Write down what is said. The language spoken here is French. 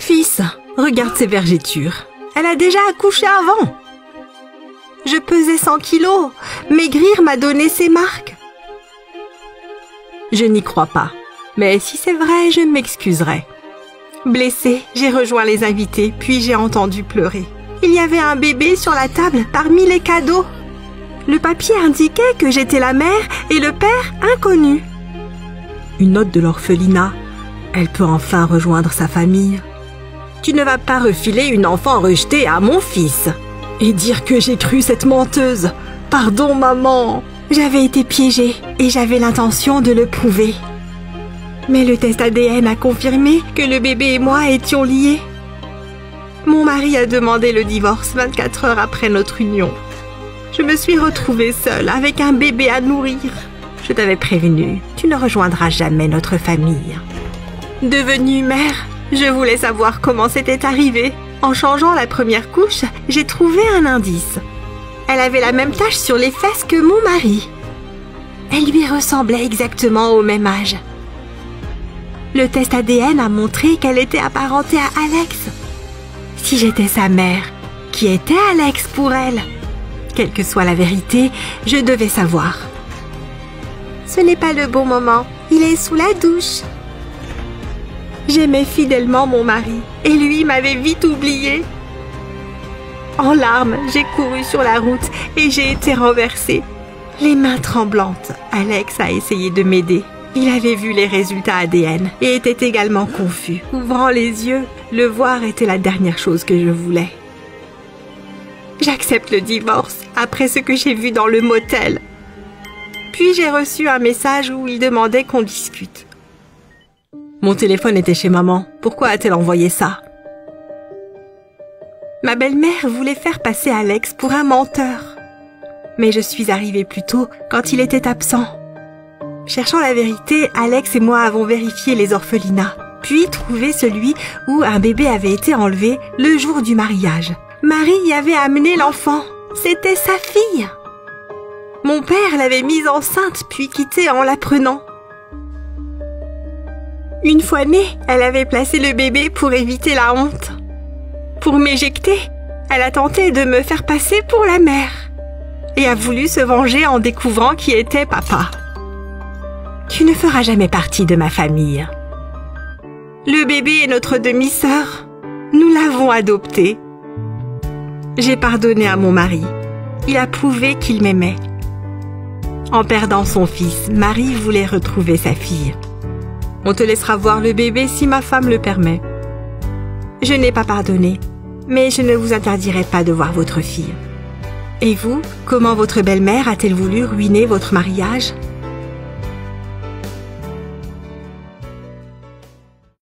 Fils, regarde ses vergetures. Elle a déjà accouché avant. Je pesais 100 kilos. Maigrir m'a donné ces marques. Je n'y crois pas. Mais si c'est vrai, je m'excuserai. Blessée, j'ai rejoint les invités, puis j'ai entendu pleurer. Il y avait un bébé sur la table parmi les cadeaux. Le papier indiquait que j'étais la mère et le père inconnu. Une note de l'orphelinat. Elle peut enfin rejoindre sa famille. Tu ne vas pas refiler une enfant rejetée à mon fils. Et dire que j'ai cru cette menteuse. Pardon, maman. J'avais été piégée et j'avais l'intention de le prouver. Mais le test ADN a confirmé que le bébé et moi étions liés. Mon mari a demandé le divorce 24 heures après notre union. Je me suis retrouvée seule avec un bébé à nourrir. Je t'avais prévenu, tu ne rejoindras jamais notre famille. Devenue mère, je voulais savoir comment c'était arrivé. En changeant la première couche, j'ai trouvé un indice. Elle avait la même tache sur les fesses que mon mari. Elle lui ressemblait exactement au même âge. Le test ADN a montré qu'elle était apparentée à Alex. Si j'étais sa mère, qui était Alex pour elle? Quelle que soit la vérité, je devais savoir. Ce n'est pas le bon moment, il est sous la douche. J'aimais fidèlement mon mari, et lui m'avait vite oubliée. En larmes, j'ai couru sur la route et j'ai été renversée. Les mains tremblantes, Alex a essayé de m'aider. Il avait vu les résultats ADN et était également confus. Ouvrant les yeux, le voir était la dernière chose que je voulais. J'accepte le divorce après ce que j'ai vu dans le motel. Puis j'ai reçu un message où il demandait qu'on discute. Mon téléphone était chez maman. Pourquoi a-t-elle envoyé ça? Ma belle-mère voulait faire passer Alex pour un menteur. Mais je suis arrivée plus tôt quand il était absent. Cherchant la vérité, Alex et moi avons vérifié les orphelinats, puis trouvé celui où un bébé avait été enlevé le jour du mariage. Marie y avait amené l'enfant. C'était sa fille. Mon père l'avait mise enceinte puis quittée en l'apprenant. Une fois née, elle avait placé le bébé pour éviter la honte. Pour m'éjecter, elle a tenté de me faire passer pour la mère et a voulu se venger en découvrant qui était papa. Tu ne feras jamais partie de ma famille. Le bébé est notre demi-sœur. Nous l'avons adopté. J'ai pardonné à mon mari. Il a prouvé qu'il m'aimait. En perdant son fils, Marie voulait retrouver sa fille. On te laissera voir le bébé si ma femme le permet. Je n'ai pas pardonné, mais je ne vous interdirai pas de voir votre fille. Et vous, comment votre belle-mère a-t-elle voulu ruiner votre mariage ?